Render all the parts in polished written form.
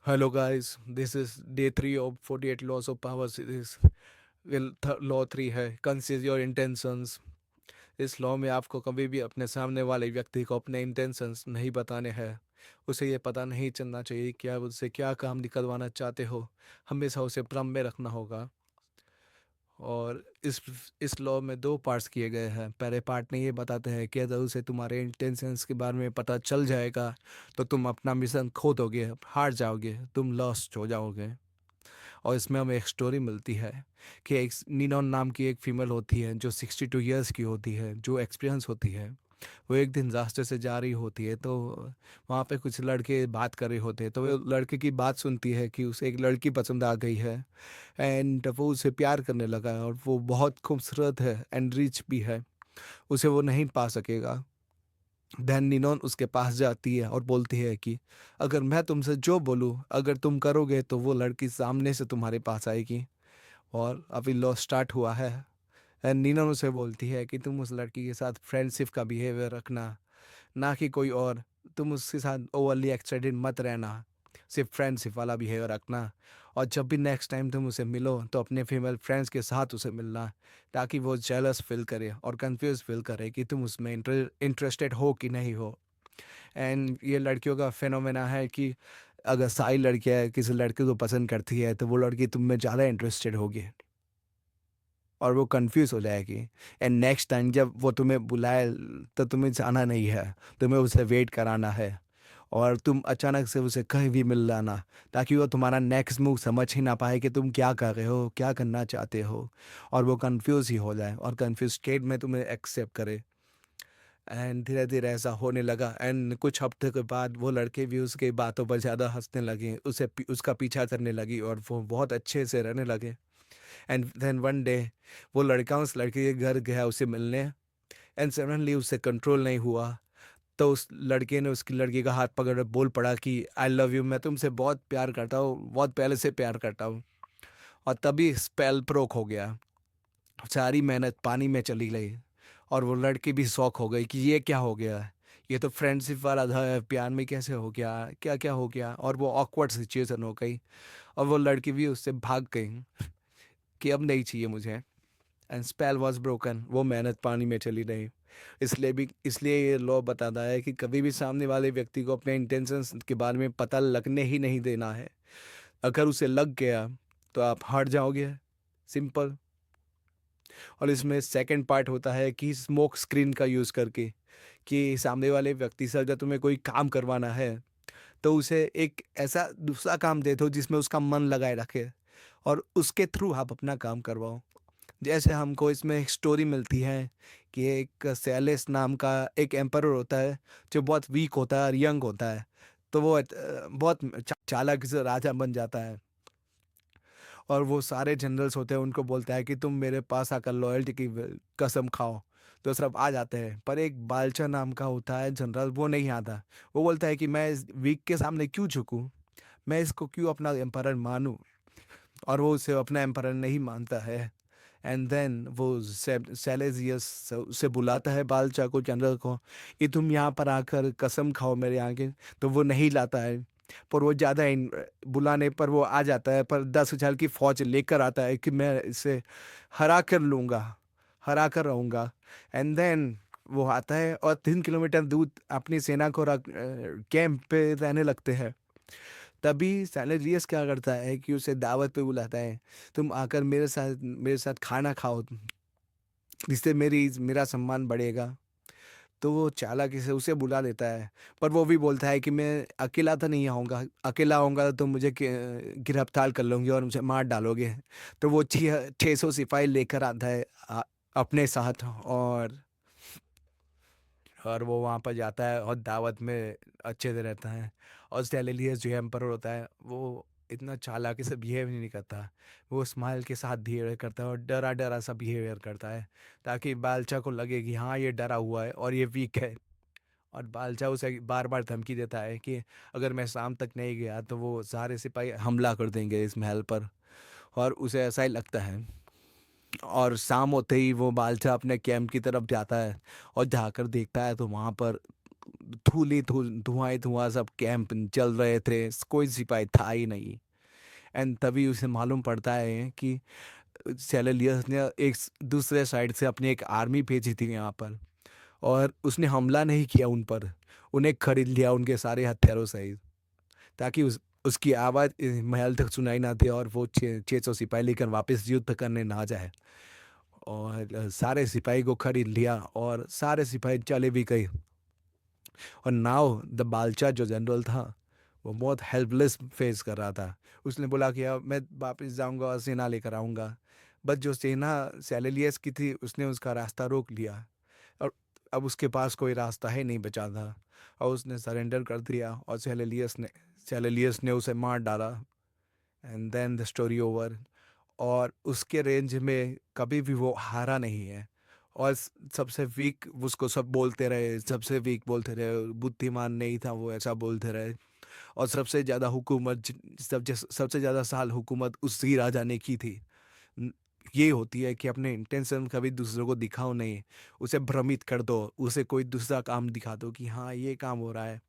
Hello, guys. This is day 3 of 48 Laws of Power series. Law 3 है कंसीज your intentions. इस law में आपको कभी भी अपने सामने वाले व्यक्ति को अपने इंटेंशंस नहीं बताने हैं। उसे ये पता नहीं चलना चाहिए कि आप उससे क्या काम निकलवाना चाहते हो। हमेशा उसे भ्रम में रखना होगा। और इस लॉ में दो पार्ट्स किए गए हैं। पहले पार्ट में ये बताते हैं कि अगर उसे तुम्हारे इंटेंशंस के बारे में पता चल जाएगा तो तुम अपना मिशन खो दोगे, हार जाओगे, तुम लॉस्ट हो जाओगे। और इसमें हमें एक स्टोरी मिलती है कि एक निनॉन नाम की एक फीमेल होती है जो 62 ईयर्स की होती है, जो एक्सपीरियंस होती है। वो एक दिन रास्ते से जा रही होती है, तो वहाँ पे कुछ लड़के बात कर रहे होते हैं। तो वो लड़के की बात सुनती है कि उसे एक लड़की पसंद आ गई है एंड वो उसे प्यार करने लगा है, और वो बहुत खूबसूरत है एंड रिच भी है। उसे वो नहीं पा सकेगा। देन निनॉन उसके पास जाती है और बोलती है कि अगर मैं तुमसे जो बोलूँ, अगर तुम करोगे तो वो लड़की सामने से तुम्हारे पास आएगी। और अभी लॉ स्टार्ट हुआ है। एंड नीना उसे बोलती है कि तुम उस लड़की के साथ फ्रेंडशिप का बिहेवियर रखना, ना कि कोई और। तुम उसके साथ ओवरली एक्साइटेड मत रहना, सिर्फ फ्रेंडशिप वाला बिहेवियर रखना। और जब भी नेक्स्ट टाइम तुम उसे मिलो तो अपने फीमेल फ्रेंड्स के साथ उसे मिलना, ताकि वो जेलस फील करे और कंफ्यूज फील करे कि तुम उसमें इंटरेस्टेड हो कि नहीं हो। एंड ये लड़कियों का फेनोमेना है कि अगर सारी लड़कियां किसी लड़के को पसंद करती है तो वो लड़की तुम में ज़्यादा इंटरेस्टेड होगी और वो कंफ्यूज हो जाएगी। एंड नेक्स्ट टाइम जब वो तुम्हें बुलाए तो तुम्हें जाना नहीं है, तुम्हें उसे वेट कराना है। और तुम अचानक से उसे कहीं भी मिल लाना, ताकि वो तुम्हारा नेक्स्ट मूव समझ ही ना पाए कि तुम क्या कर रहे हो, क्या करना चाहते हो। और वो कंफ्यूज ही हो जाए और कंफ्यूज स्टेट में तुम्हें एक्सेप्ट करे। एंड धीरे धीरे ऐसा होने लगा। एंड कुछ हफ्ते के बाद वो लड़के भी उसके बातों पर ज़्यादा हंसने लगे, उसका पीछा करने लगी और वो बहुत अच्छे से रहने लगे। एंड देन वन डे वो लड़का उस लड़के के घर गया उसे मिलने। एंड सडनली उससे कंट्रोल नहीं हुआ। तो उस लड़के ने उसकी लड़की का हाथ पकड़ बोल पड़ा कि आई लव यू, मैं तुमसे बहुत प्यार करता हूँ, बहुत पहले से प्यार करता हूँ। और तभी स्पेल ब्रोक हो गया। सारी मेहनत पानी में चली गई। और वो लड़की भी शौक हो गई कि ये क्या हो गया, ये तो फ्रेंडशिप वाला था, प्यार में कैसे हो गया, क्या क्या हो गया। और वो ऑकवर्ड सिचुएशन हो गई। और वो लड़की भी उससे भाग गई कि अब नहीं चाहिए मुझे। एंड स्पेल वॉज ब्रोकन, वो मेहनत पानी में चली गई। इसलिए ये लॉ बताता है कि कभी भी सामने वाले व्यक्ति को अपने इंटेंशंस के बारे में पता लगने ही नहीं देना है। अगर उसे लग गया तो आप हार जाओगे, सिंपल। और इसमें सेकंड पार्ट होता है कि स्मोक स्क्रीन का यूज़ करके, कि सामने वाले व्यक्ति से अगर तुम्हें कोई काम करवाना है तो उसे एक ऐसा दूसरा काम दे दो जिसमें उसका मन लगाए रखे, और उसके थ्रू आप अपना काम करवाओ। जैसे हमको इसमें एक स्टोरी मिलती है कि एक सेलेस नाम का एक एम्परर होता है, जो बहुत वीक होता है और यंग होता है। तो वो बहुत चालाक से राजा बन जाता है। और वो सारे जनरल्स होते हैं उनको बोलता है कि तुम मेरे पास आकर लॉयल्टी की कसम खाओ। तो सब आ जाते हैं, पर एक बालचा नाम का होता है जनरल, वो नहीं आता। वो बोलता है कि मैं इस वीक के सामने क्यों झुकूं, मैं इसको क्यों अपना एम्परर मानूं। और वो उसे अपना एम्परर नहीं मानता है। एंड देन वो सेलेजियस उसे बुलाता है, बालचा को, जनरल को, कि तुम यहाँ पर आकर कसम खाओ मेरे आगे। तो वो नहीं लाता है। पर वो ज़्यादा बुलाने पर वो आ जाता है, पर 10,000 की फौज लेकर आता है कि मैं इसे हरा कर लूँगा, हरा कर रहूँगा। एंड देन वो आता है और 3 किलोमीटर दूर अपनी सेना को रख कैंप पे रहने लगते हैं। तभी सैलरियस क्या करता है कि उसे दावत पे बुलाता है, तुम आकर मेरे साथ खाना खाओ, जिससे मेरा सम्मान बढ़ेगा। तो वो चालाकी से उसे बुला लेता है। पर वो भी बोलता है कि मैं अकेला तो नहीं आऊँगा, अकेला आऊँगा तो मुझे गिरफ्तार कर लोगे और मुझे मार डालोगे। तो वो 600 सिपाही लेकर आता है अपने साथ। और वो वहाँ पर जाता है और दावत में अच्छे से रहता है। और स्टेलिलियस जो एम्परर होता है वो इतना चालाकी से बिहेव नहीं करता। वो स्माइल के साथ बिहेवियर करता है और डरा डरा सा बिहेवियर करता है, ताकि बालचा को लगे कि हाँ ये डरा हुआ है और ये वीक है। और बालचा उसे बार बार धमकी देता है कि अगर मैं शाम तक नहीं गया तो वो सारे सिपाही हमला कर देंगे इस महल पर। और उसे ऐसा ही लगता है। और शाम होते ही वो बालचा अपने कैंप की तरफ जाता है और जाकर देखता है तो वहाँ पर धुआं धुआं सब कैंप चल रहे थे, कोई सिपाही था ही नहीं। एंड तभी उसे मालूम पड़ता है कि सेलेलियस ने एक दूसरे साइड से अपनी एक आर्मी भेजी थी यहाँ पर, और उसने हमला नहीं किया उन पर, उन्हें खरीद लिया उनके सारे हथियारों सहित, ताकि उसकी आवाज़ महल तक सुनाई ना दे और वो 600 सिपाही लेकर वापस युद्ध करने ना जाए। और सारे सिपाही को खरीद लिया और सारे सिपाही चले भी गए। और नाउ द बालचा जो जनरल था वो बहुत हेल्पलेस फेस कर रहा था। उसने बोला कि अब मैं वापस जाऊंगा और सेना लेकर आऊंगा, बट जो सेना सेलेलियस की थी उसने उसका रास्ता रोक लिया, और अब उसके पास कोई रास्ता ही नहीं बचा था, और उसने सरेंडर कर दिया और सेलेलियस ने उसे मार डाला। And then the story over. और उसके रेंज में कभी भी वो हारा नहीं है। और सबसे वीक उसको सब बोलते रहे, सबसे वीक बोलते रहे, बुद्धिमान नहीं था वो, ऐसा बोलते रहे। और सबसे ज़्यादा हुकूमत सबसे ज़्यादा साल हुकूमत उसी राजा ने की थी। न- ये होती है कि अपने इंटेंशन कभी दूसरों को दिखाओ नहीं, उसे भ्रमित कर दो, उसे कोई दूसरा काम दिखा दो कि हाँ ये काम हो रहा है,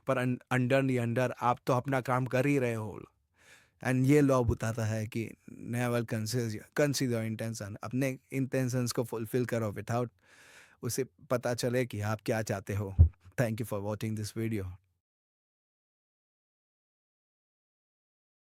पर अंडर नहीं अंडर आप तो अपना काम कर ही रहे हो। एंड ये लॉ बताता है कि नेवर कंसीडर इंटेंशन, अपने इंटेंशंस को फुलफिल करो विदाउट उसे पता चले कि आप क्या चाहते हो। Thank you for watching this video.